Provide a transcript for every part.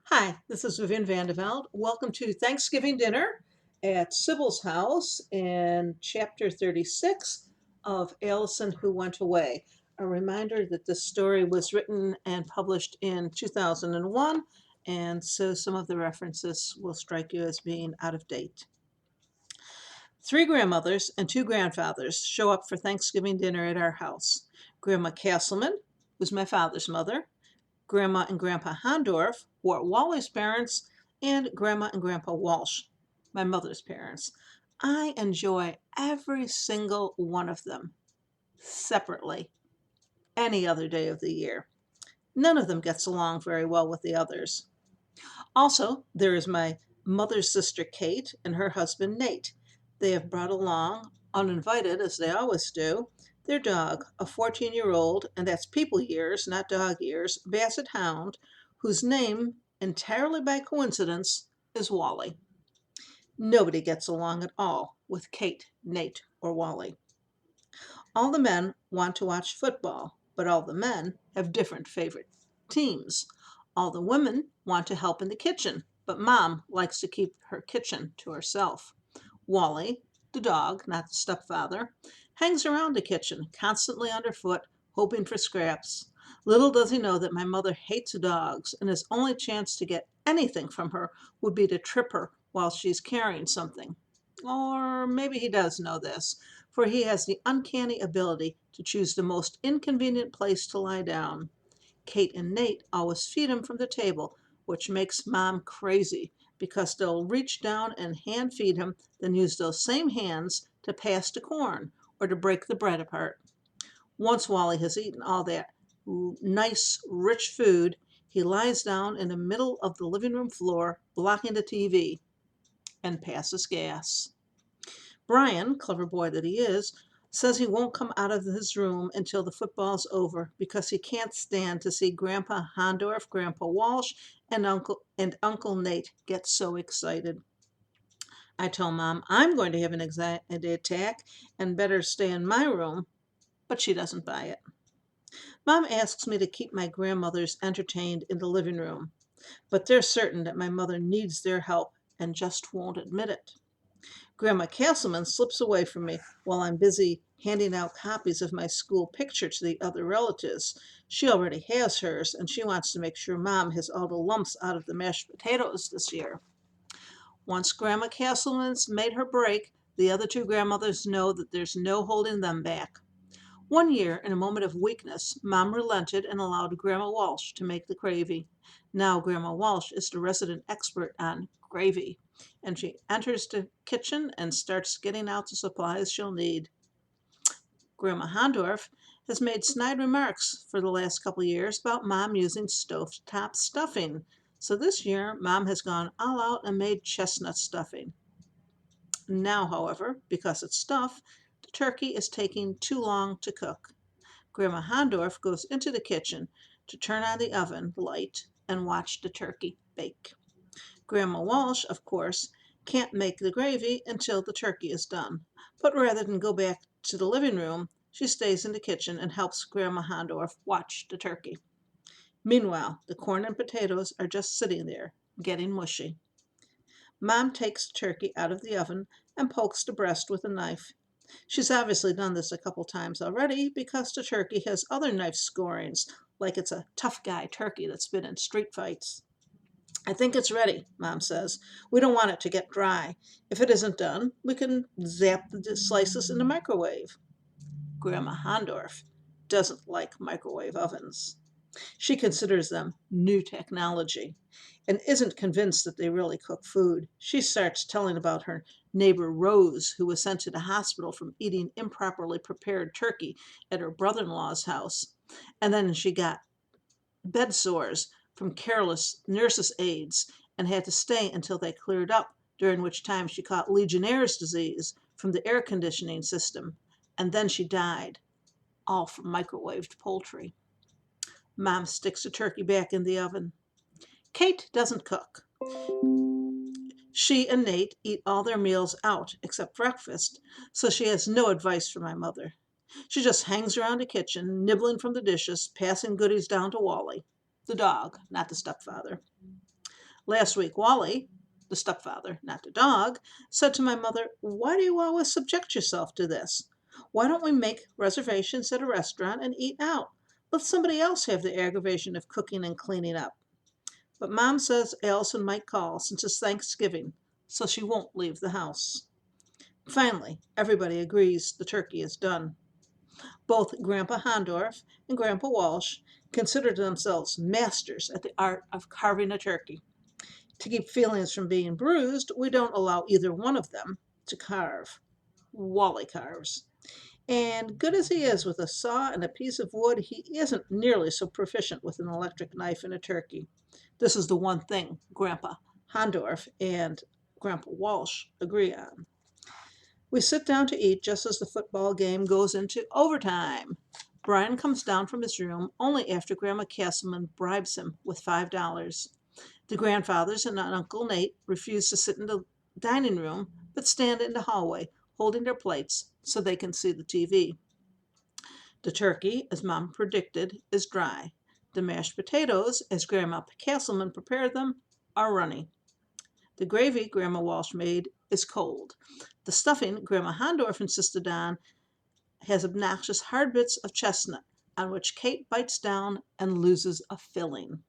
Hi, this is Vivian Vande Velde. Welcome to Thanksgiving dinner at Sybil's house in chapter 36 of Alison Who Went Away. A reminder that this story was written and published in 2001, and so some of the references will strike you as being out of date. Three grandmothers and two grandfathers show up for Thanksgiving dinner at our house. Grandma Castleman, who's my father's mother, Grandma and Grandpa Hondorf, who are Wally's parents, and Grandma and Grandpa Walsh, my mother's parents. I enjoy every single one of them separately any other day of the year. None of them gets along very well with the others. Also, there is my mother's sister Kate and her husband Nate. They have brought along, uninvited as they always do, their dog, a 14-year-old, and that's people years, not dog years, basset hound, whose name, entirely by coincidence, is Wally. Nobody gets along at all with Kate, Nate, or Wally. All the men want to watch football, but all the men have different favorite teams. All the women want to help in the kitchen, but Mom likes to keep her kitchen to herself. Wally, the dog, not the stepfather, hangs around the kitchen, constantly underfoot, hoping for scraps. Little does he know that my mother hates dogs, and his only chance to get anything from her would be to trip her while she's carrying something. Or maybe he does know this, for he has the uncanny ability to choose the most inconvenient place to lie down. Kate and Nate always feed him from the table, which makes Mom crazy because they'll reach down and hand feed him, then use those same hands to pass the corn or to break the bread apart. Once Wally has eaten all that nice, rich food, he lies down in the middle of the living room floor, blocking the TV, and passes gas. Brian, clever boy that he is, says he won't come out of his room until the football's over because he can't stand to see Grandpa Hondorf, Grandpa Walsh, and Uncle Nate get so excited. I tell Mom I'm going to have an anxiety attack and better stay in my room, but she doesn't buy it. Mom asks me to keep my grandmothers entertained in the living room, but they're certain that my mother needs their help and just won't admit it. Grandma Castleman slips away from me while I'm busy handing out copies of my school picture to the other relatives. She already has hers, and she wants to make sure Mom has all the lumps out of the mashed potatoes this year. Once Grandma Castleman's made her break, the other two grandmothers know that there's no holding them back. One year, in a moment of weakness, Mom relented and allowed Grandma Walsh to make the gravy. Now Grandma Walsh is the resident expert on gravy, and she enters the kitchen and starts getting out the supplies she'll need. Grandma Hondorf has made snide remarks for the last couple years about Mom using stovetop stuffing. So this year, Mom has gone all out and made chestnut stuffing. Now, however, because it's stuffed, the turkey is taking too long to cook. Grandma Hondorf goes into the kitchen to turn on the oven light and watch the turkey bake. Grandma Walsh, of course, can't make the gravy until the turkey is done, but rather than go back to the living room, she stays in the kitchen and helps Grandma Hondorf watch the turkey. Meanwhile, the corn and potatoes are just sitting there, getting mushy. Mom takes the turkey out of the oven and pokes the breast with a knife. She's obviously done this a couple times already because the turkey has other knife scorings, like it's a tough guy turkey that's been in street fights. I think it's ready, Mom says. We don't want it to get dry. If it isn't done, we can zap the slices in the microwave. Grandma Hondorf doesn't like microwave ovens. She considers them new technology and isn't convinced that they really cook food. She starts telling about her neighbor Rose, who was sent to the hospital from eating improperly prepared turkey at her brother in law's house. And then she got bed sores from careless nurses' aides and had to stay until they cleared up, during which time she caught Legionnaire's disease from the air conditioning system. And then she died, all from microwaved poultry. Mom sticks the turkey back in the oven. Kate doesn't cook. She and Nate eat all their meals out except breakfast, so she has no advice for my mother. She just hangs around the kitchen, nibbling from the dishes, passing goodies down to Wally, the dog, not the stepfather. Last week, Wally, the stepfather, not the dog, said to my mother, "Why do you always subject yourself to this? Why don't we make reservations at a restaurant and eat out? Let somebody else have the aggravation of cooking and cleaning up." But Mom says Alison might call since it's Thanksgiving, so she won't leave the house. Finally, everybody agrees the turkey is done. Both Grandpa Hondorf and Grandpa Walsh consider themselves masters at the art of carving a turkey. To keep feelings from being bruised, we don't allow either one of them to carve. Wally carves. And good as he is with a saw and a piece of wood, he isn't nearly so proficient with an electric knife and a turkey. This is the one thing Grandpa Hondorf and Grandpa Walsh agree on. We sit down to eat just as the football game goes into overtime. Brian comes down from his room only after Grandma Castleman bribes him with $5. The grandfathers and Uncle Nate refuse to sit in the dining room, but stand in the hallway, holding their plates so they can see the TV. The turkey, as Mom predicted, is dry. The mashed potatoes, as Grandma Castleman prepared them, are runny. The gravy Grandma Walsh made is cold. The stuffing Grandma Hondorf insisted on has obnoxious hard bits of chestnut, on which Kate bites down and loses a filling.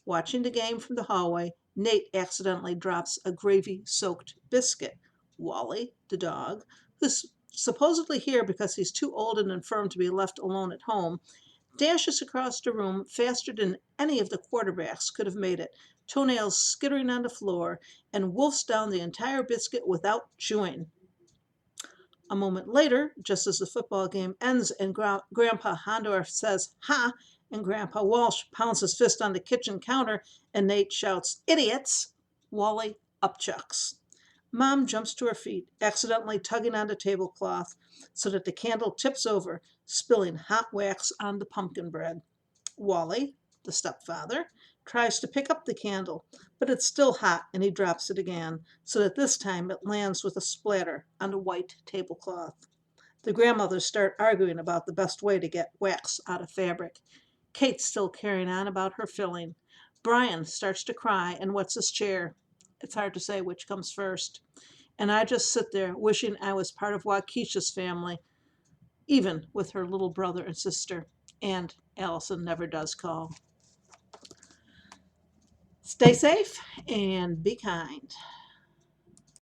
Watching the game from the hallway, Nate accidentally drops a gravy-soaked biscuit. Wally, the dog, who's supposedly here because he's too old and infirm to be left alone at home, dashes across the room faster than any of the quarterbacks could have made it, toenails skittering on the floor, and wolfs down the entire biscuit without chewing. A moment later, just as the football game ends and Grandpa Hondorf says, "Ha!" and Grandpa Walsh pounds his fist on the kitchen counter and Nate shouts, "Idiots!" Wally upchucks. Mom jumps to her feet, accidentally tugging on the tablecloth so that the candle tips over, spilling hot wax on the pumpkin bread. Wally, the stepfather, tries to pick up the candle, but it's still hot and he drops it again, so that this time it lands with a splatter on the white tablecloth. The grandmothers start arguing about the best way to get wax out of fabric. Kate's still carrying on about her filling. Brian starts to cry and wets his chair. It's hard to say which comes first. And I just sit there wishing I was part of Waukesha's family, even with her little brother and sister. And Alison never does call. Stay safe and be kind.